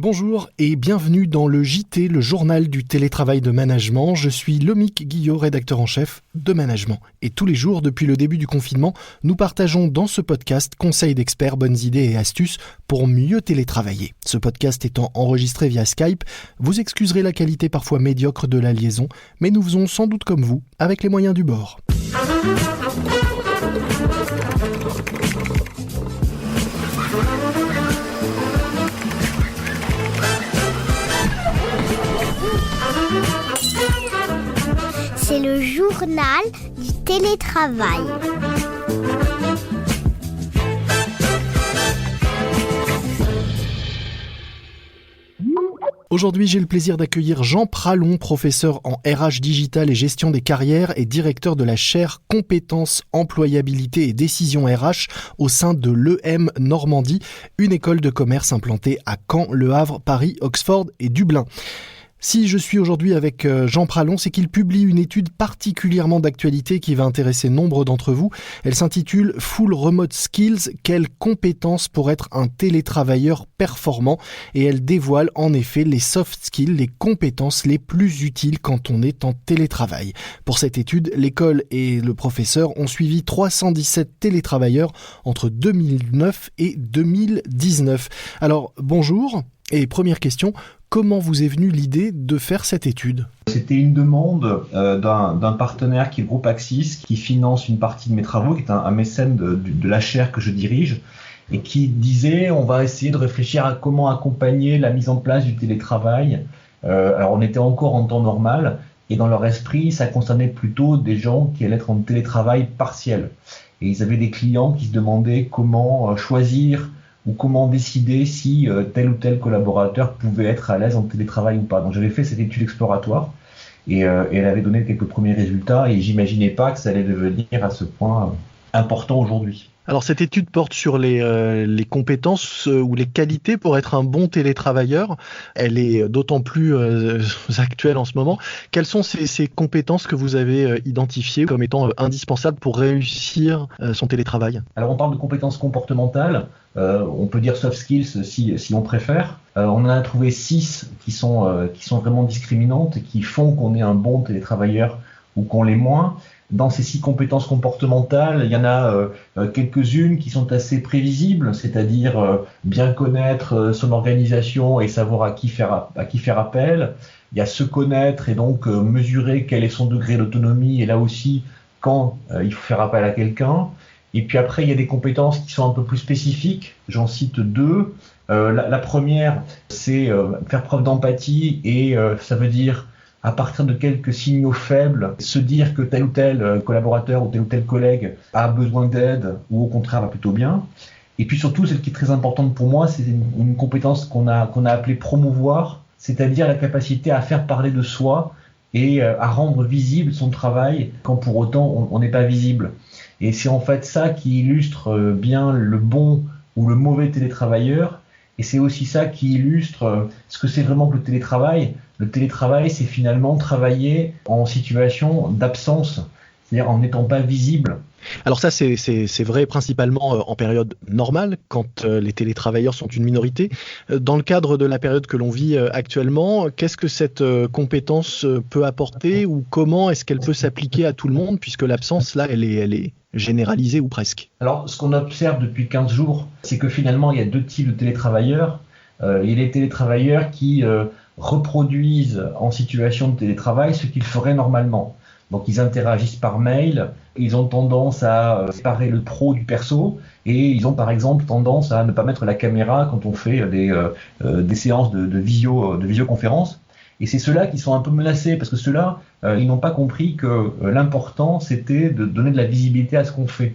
Bonjour et bienvenue dans le JT, le journal du télétravail de management. Je suis Lomique Guillot, rédacteur en chef de Management. Et tous les jours, depuis le début du confinement, nous partageons dans ce podcast conseils d'experts, bonnes idées et astuces pour mieux télétravailler. Ce podcast étant enregistré via Skype, vous excuserez la qualité parfois médiocre de la liaison, mais nous faisons sans doute comme vous, avec les moyens du bord. C'est le journal du télétravail. Aujourd'hui, j'ai le plaisir d'accueillir Jean Pralon, professeur en RH digital et gestion des carrières et directeur de la chaire compétences, employabilité et décision RH au sein de l'EM Normandie, une école de commerce implantée à Caen, Le Havre, Paris, Oxford et Dublin. Si je suis aujourd'hui avec Jean Pralon, c'est qu'il publie une étude particulièrement d'actualité qui va intéresser nombre d'entre vous. Elle s'intitule « Full Remote Skills, quelles compétences pour être un télétravailleur performant ?» et elle dévoile en effet les soft skills, les compétences les plus utiles quand on est en télétravail. Pour cette étude, l'école et le professeur ont suivi 317 télétravailleurs entre 2009 et 2019. Alors, bonjour. Et première question, comment vous est venue l'idée de faire cette étude ? C'était une demande d'un partenaire qui est le groupe Axis, qui finance une partie de mes travaux, qui est un mécène de la chaire que je dirige, et qui disait on va essayer de réfléchir à comment accompagner la mise en place du télétravail. Alors on était encore en temps normal, et dans leur esprit, ça concernait plutôt des gens qui allaient être en télétravail partiel. Et ils avaient des clients qui se demandaient comment choisir ou comment décider si tel ou tel collaborateur pouvait être à l'aise en télétravail ou pas. Donc j'avais fait cette étude exploratoire et elle avait donné quelques premiers résultats et j'imaginais pas que ça allait devenir à ce point important aujourd'hui. Alors cette étude porte sur les compétences ou les qualités pour être un bon télétravailleur. Elle est d'autant plus actuelle en ce moment. Quelles sont ces compétences que vous avez identifiées comme étant indispensables pour réussir son télétravail ? Alors on parle de compétences comportementales, on peut dire soft skills si on préfère. On en a trouvé 6 qui sont vraiment discriminantes et qui font qu'on est un bon télétravailleur ou qu'on l'est moins. Dans ces 6 compétences comportementales, il y en a quelques-unes qui sont assez prévisibles, c'est-à-dire bien connaître son organisation et savoir à qui faire appel. Il y a se connaître et donc mesurer quel est son degré d'autonomie et là aussi quand il faut faire appel à quelqu'un. Et puis après, il y a des compétences qui sont un peu plus spécifiques. J'en cite 2. La première, c'est faire preuve d'empathie et ça veut dire à partir de quelques signaux faibles, se dire que tel ou tel collaborateur ou tel collègue a besoin d'aide ou au contraire va plutôt bien. Et puis surtout, celle qui est très importante pour moi, c'est une compétence qu'on a appelée promouvoir, c'est-à-dire la capacité à faire parler de soi et à rendre visible son travail quand pour autant on n'est pas visible. Et c'est en fait ça qui illustre bien le bon ou le mauvais télétravailleur. Et c'est aussi ça qui illustre ce que c'est vraiment que le télétravail. Le télétravail, c'est finalement travailler en situation d'absence, c'est-à-dire en n'étant pas visible. Alors ça, c'est vrai principalement en période normale, quand les télétravailleurs sont une minorité. Dans le cadre de la période que l'on vit actuellement, qu'est-ce que cette compétence peut apporter ou comment est-ce qu'elle peut s'appliquer à tout le monde, puisque l'absence, là, elle est généralisée ou presque ? Alors, ce qu'on observe depuis 15 jours, c'est que finalement, il y a 2 types de télétravailleurs. Il y a les télétravailleurs qui reproduisent en situation de télétravail ce qu'ils feraient normalement. Donc ils interagissent par mail, ils ont tendance à séparer le pro du perso et ils ont par exemple tendance à ne pas mettre la caméra quand on fait des séances de visioconférence. Et c'est ceux-là qui sont un peu menacés parce que ceux-là, ils n'ont pas compris que l'important c'était de donner de la visibilité à ce qu'on fait.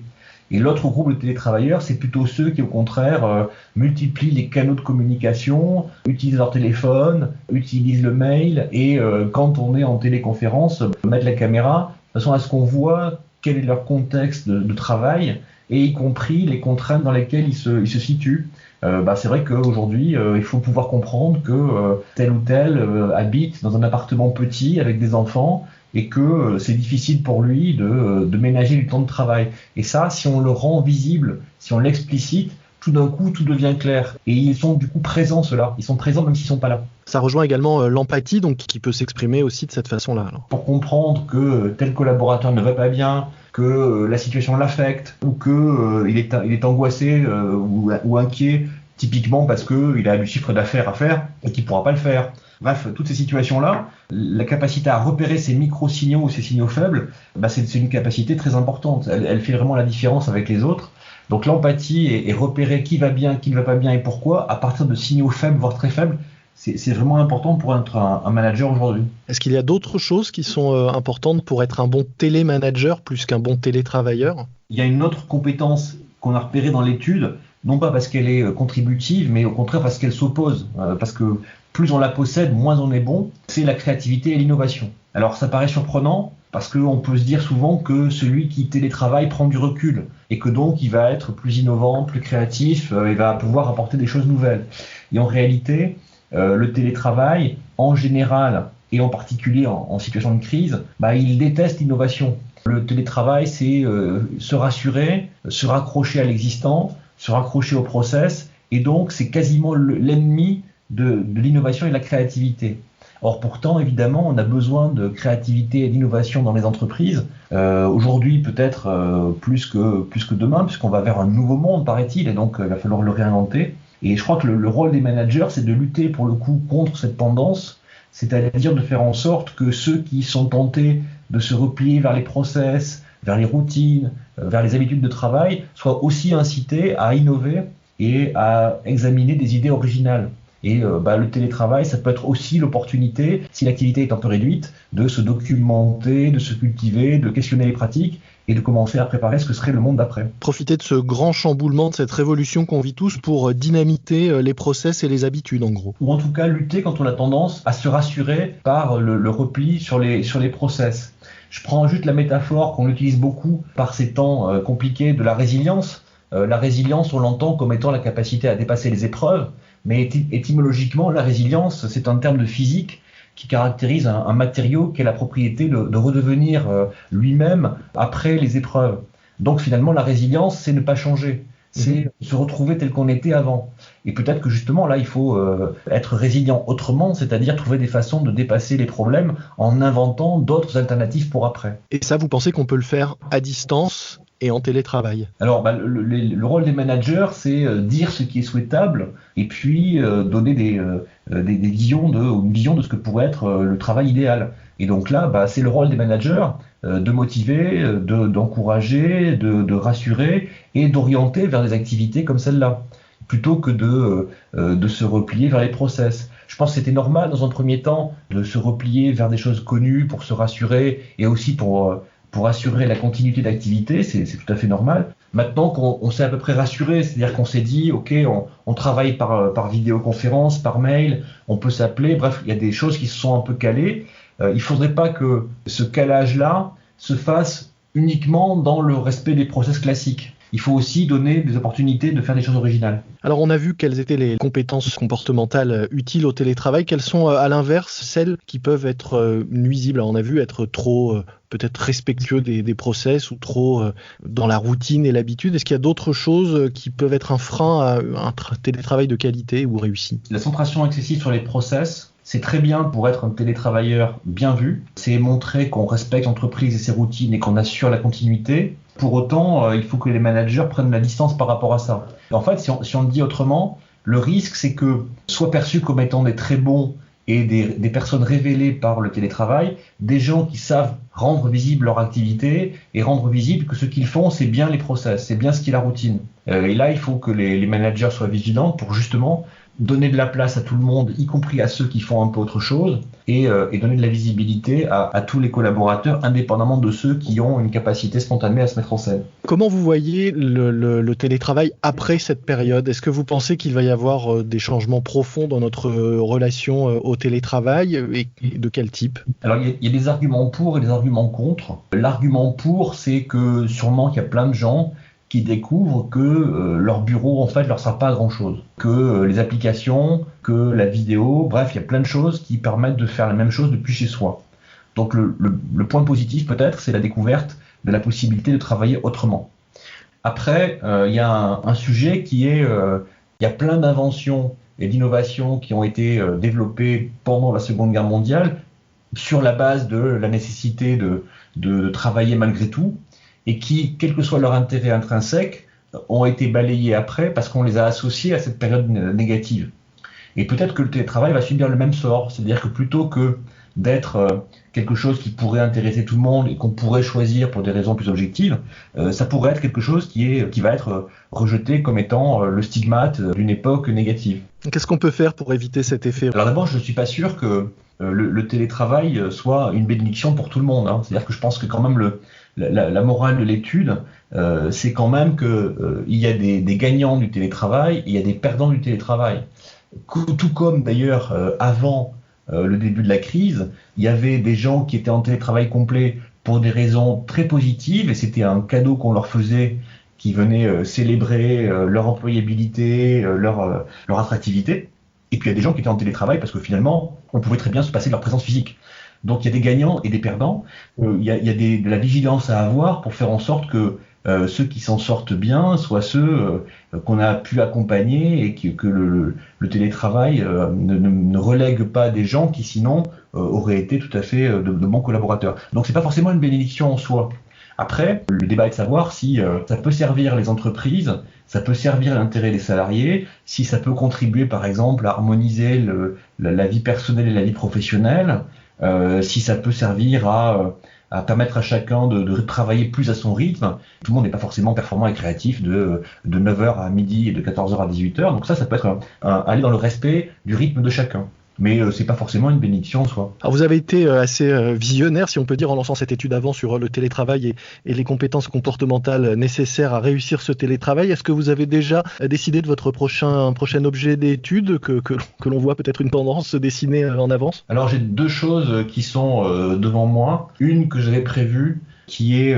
Et l'autre groupe de télétravailleurs, c'est plutôt ceux qui, au contraire, multiplient les canaux de communication, utilisent leur téléphone, utilisent le mail et quand on est en téléconférence, mettre la caméra de façon à ce qu'on voit quel est leur contexte de travail et y compris les contraintes dans lesquelles ils se situent. C'est vrai qu'aujourd'hui, il faut pouvoir comprendre que tel ou tel habite dans un appartement petit avec des enfants et que c'est difficile pour lui de ménager du temps de travail. Et ça, si on le rend visible, si on l'explicite, tout d'un coup, tout devient clair. Et ils sont du coup présents, ceux-là. Ils sont présents même s'ils sont pas là. Ça rejoint également l'empathie, donc qui peut s'exprimer aussi de cette façon-là. Alors. Pour comprendre que tel collaborateur ne va pas bien, que la situation l'affecte, ou que il est angoissé ou inquiet, typiquement parce qu'il a du chiffre d'affaires à faire et qu'il ne pourra pas le faire. Bref, toutes ces situations-là, la capacité à repérer ces micro-signaux ou ces signaux faibles, c'est une capacité très importante. Elle fait vraiment la différence avec les autres. Donc l'empathie et repérer qui va bien, qui ne va pas bien et pourquoi, à partir de signaux faibles, voire très faibles, c'est vraiment important pour être un manager aujourd'hui. Est-ce qu'il y a d'autres choses qui sont importantes pour être un bon télémanager plus qu'un bon télétravailleur ? Il y a une autre compétence qu'on a repérée dans l'étude, non pas parce qu'elle est contributive, mais au contraire parce qu'elle s'oppose. Parce que plus on la possède, moins on est bon, c'est la créativité et l'innovation. Alors ça paraît surprenant, parce qu'on peut se dire souvent que celui qui télétravaille prend du recul, et que donc il va être plus innovant, plus créatif, et va pouvoir apporter des choses nouvelles. Et en réalité, le télétravail, en général, et en particulier en situation de crise, il déteste l'innovation. Le télétravail, c'est se rassurer, se raccrocher à l'existant, se raccrocher au process, et donc c'est quasiment l'ennemi de l'innovation et de la créativité. Or pourtant, évidemment, on a besoin de créativité et d'innovation dans les entreprises. Aujourd'hui, peut-être plus que demain, puisqu'on va vers un nouveau monde, paraît-il, et donc il va falloir le réinventer. Et je crois que le rôle des managers, c'est de lutter pour le coup contre cette tendance, c'est-à-dire de faire en sorte que ceux qui sont tentés de se replier vers les process, vers les routines, vers les habitudes de travail, soient aussi incités à innover et à examiner des idées originales. Et le télétravail, ça peut être aussi l'opportunité, si l'activité est un peu réduite, de se documenter, de se cultiver, de questionner les pratiques et de commencer à préparer ce que serait le monde d'après. Profiter de ce grand chamboulement, de cette révolution qu'on vit tous pour dynamiter les process et les habitudes en gros. Ou en tout cas lutter quand on a tendance à se rassurer par le repli sur les process. Je prends juste la métaphore qu'on utilise beaucoup par ces temps compliqués de la résilience. La résilience, on l'entend comme étant la capacité à dépasser les épreuves. Mais étymologiquement, la résilience, c'est un terme de physique qui caractérise un matériau qui a la propriété de redevenir lui-même après les épreuves. Donc finalement, la résilience, c'est ne pas changer, c'est se retrouver tel qu'on était avant. Et peut-être que justement, là, il faut être résilient autrement, c'est-à-dire trouver des façons de dépasser les problèmes en inventant d'autres alternatives pour après. Et ça, vous pensez qu'on peut le faire à distance et en télétravail? Alors, le rôle des managers, c'est dire ce qui est souhaitable et puis donner des visions une vision de ce que pourrait être le travail idéal. Et donc là, c'est le rôle des managers de motiver, d'encourager, de rassurer et d'orienter vers des activités comme celle-là, plutôt que de se replier vers les process. Je pense que c'était normal dans un premier temps de se replier vers des choses connues pour se rassurer et aussi pour assurer la continuité d'activité, c'est tout à fait normal. Maintenant qu'on s'est à peu près rassuré, c'est-à-dire qu'on s'est dit, ok, on travaille par vidéoconférence, par mail, on peut s'appeler, bref, il y a des choses qui se sont un peu calées. Il ne faudrait pas que ce calage-là se fasse uniquement dans le respect des process classiques. Il faut aussi donner des opportunités de faire des choses originales. Alors on a vu quelles étaient les compétences comportementales utiles au télétravail. Quelles sont à l'inverse celles qui peuvent être nuisibles? On a vu être trop peut-être respectueux des process ou trop dans la routine et l'habitude. Est-ce qu'il y a d'autres choses qui peuvent être un frein à un télétravail de qualité ou réussi? La centration excessive sur les process, c'est très bien pour être un télétravailleur bien vu. C'est montrer qu'on respecte l'entreprise et ses routines et qu'on assure la continuité. Pour autant, il faut que les managers prennent la distance par rapport à ça. En fait, si on le dit autrement, le risque, c'est que soit perçus comme étant des très bons et des personnes révélées par le télétravail, des gens qui savent rendre visible leur activité et rendre visible que ce qu'ils font, c'est bien les process, c'est bien ce qui est la routine. Et là, il faut que les managers soient vigilants pour justement donner de la place à tout le monde, y compris à ceux qui font un peu autre chose, et donner de la visibilité à tous les collaborateurs, indépendamment de ceux qui ont une capacité spontanée à se mettre en scène. Comment vous voyez le télétravail après cette période? Est-ce que vous pensez qu'il va y avoir des changements profonds dans notre relation au télétravail, et de quel type? Alors, il y a des arguments pour et des arguments contre. L'argument pour, c'est que sûrement qu'il y a plein de gens qui découvrent que leur bureau, en fait, leur sert pas à grand-chose. Que les applications, que la vidéo, bref, il y a plein de choses qui permettent de faire la même chose depuis chez soi. Donc le point positif, peut-être, c'est la découverte de la possibilité de travailler autrement. Après, il y a un sujet qui est, il y a plein d'inventions et d'innovations qui ont été développées pendant la Seconde Guerre mondiale sur la base de la nécessité de travailler malgré tout, et qui, quel que soit leur intérêt intrinsèque, ont été balayés après parce qu'on les a associés à cette période négative. Et peut-être que le télétravail va subir le même sort, c'est-à-dire que plutôt que d'être quelque chose qui pourrait intéresser tout le monde et qu'on pourrait choisir pour des raisons plus objectives, ça pourrait être quelque chose qui va être rejeté comme étant le stigmate d'une époque négative. Qu'est-ce qu'on peut faire pour éviter cet effet ? Alors d'abord, je ne suis pas sûr que le télétravail soit une bénédiction pour tout le monde. C'est-à-dire que je pense que quand même la morale de l'étude, c'est quand même qu'il y a des gagnants du télétravail et il y a des perdants du télétravail. Tout comme d'ailleurs avant le début de la crise, il y avait des gens qui étaient en télétravail complet pour des raisons très positives et c'était un cadeau qu'on leur faisait qui venait célébrer leur employabilité, leur attractivité. Et puis il y a des gens qui étaient en télétravail parce que finalement, on pouvait très bien se passer de leur présence physique. Donc il y a des gagnants et des perdants. Il y a de la vigilance à avoir pour faire en sorte que ceux qui s'en sortent bien soient ceux qu'on a pu accompagner et que le télétravail ne relègue pas des gens qui sinon auraient été tout à fait de bons collaborateurs. Donc c'est pas forcément une bénédiction en soi. Après, le débat est de savoir si ça peut servir les entreprises, ça peut servir l'intérêt des salariés, si ça peut contribuer par exemple à harmoniser la vie personnelle et la vie professionnelle, si ça peut servir à permettre à chacun de travailler plus à son rythme. Tout le monde n'est pas forcément performant et créatif de 9h à midi et de 14h à 18h. Donc ça peut être aller dans le respect du rythme de chacun. Mais c'est pas forcément une bénédiction en soi. Alors vous avez été assez visionnaire, si on peut dire, en lançant cette étude avant sur le télétravail et les compétences comportementales nécessaires à réussir ce télétravail. Est-ce que vous avez déjà décidé de votre prochain objet d'étude, que l'on voit peut-être une tendance se dessiner en avance ? Alors j'ai deux choses qui sont devant moi. Une que j'avais prévue, qui est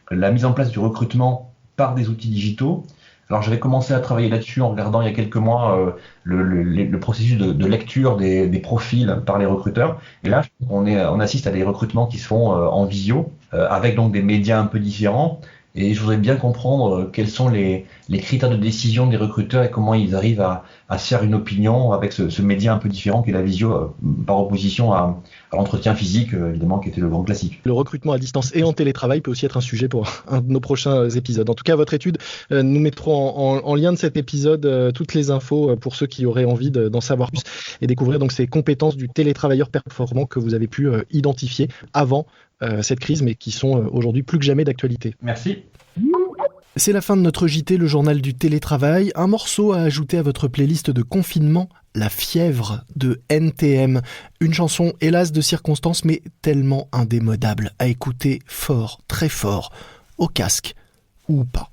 la mise en place du recrutement par des outils digitaux. Alors j'avais commencé à travailler là-dessus en regardant il y a quelques mois le processus de lecture des profils par les recruteurs. Et là, on assiste à des recrutements qui se font en visio, avec donc des médias un peu différents. Et je voudrais bien comprendre quels sont les critères de décision des recruteurs et comment ils arrivent à se faire une opinion avec ce média un peu différent qu'est la visio, par opposition à l'entretien physique, évidemment, qui était le grand classique. Le recrutement à distance et en télétravail peut aussi être un sujet pour un de nos prochains épisodes. En tout cas, votre étude, nous mettrons en lien de cet épisode toutes les infos pour ceux qui auraient envie d'en savoir plus et découvrir donc ces compétences du télétravailleur performant que vous avez pu identifier avant cette crise, mais qui sont aujourd'hui plus que jamais d'actualité. Merci. C'est la fin de notre JT, le journal du télétravail. Un morceau à ajouter à votre playlist de confinement, La fièvre de NTM. Une chanson, hélas, de circonstance, mais tellement indémodable, à écouter fort, très fort, au casque ou pas.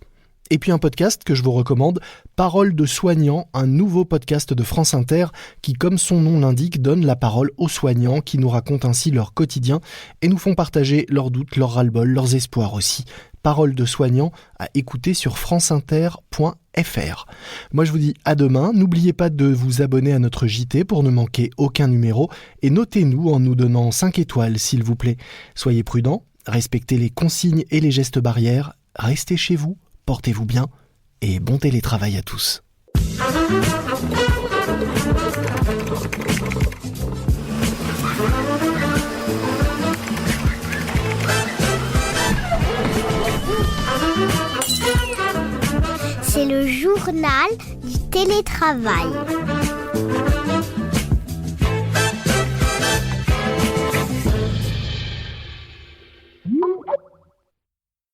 Et puis un podcast que je vous recommande, Parole de soignants, un nouveau podcast de France Inter qui, comme son nom l'indique, donne la parole aux soignants qui nous racontent ainsi leur quotidien et nous font partager leurs doutes, leurs ras-le-bol, leurs espoirs aussi. Parole de soignants à écouter sur franceinter.fr. Moi je vous dis à demain, n'oubliez pas de vous abonner à notre JT pour ne manquer aucun numéro et notez-nous en nous donnant 5 étoiles s'il vous plaît. Soyez prudents, respectez les consignes et les gestes barrières, restez chez vous, portez-vous bien et bon télétravail à tous. C'est le journal du télétravail.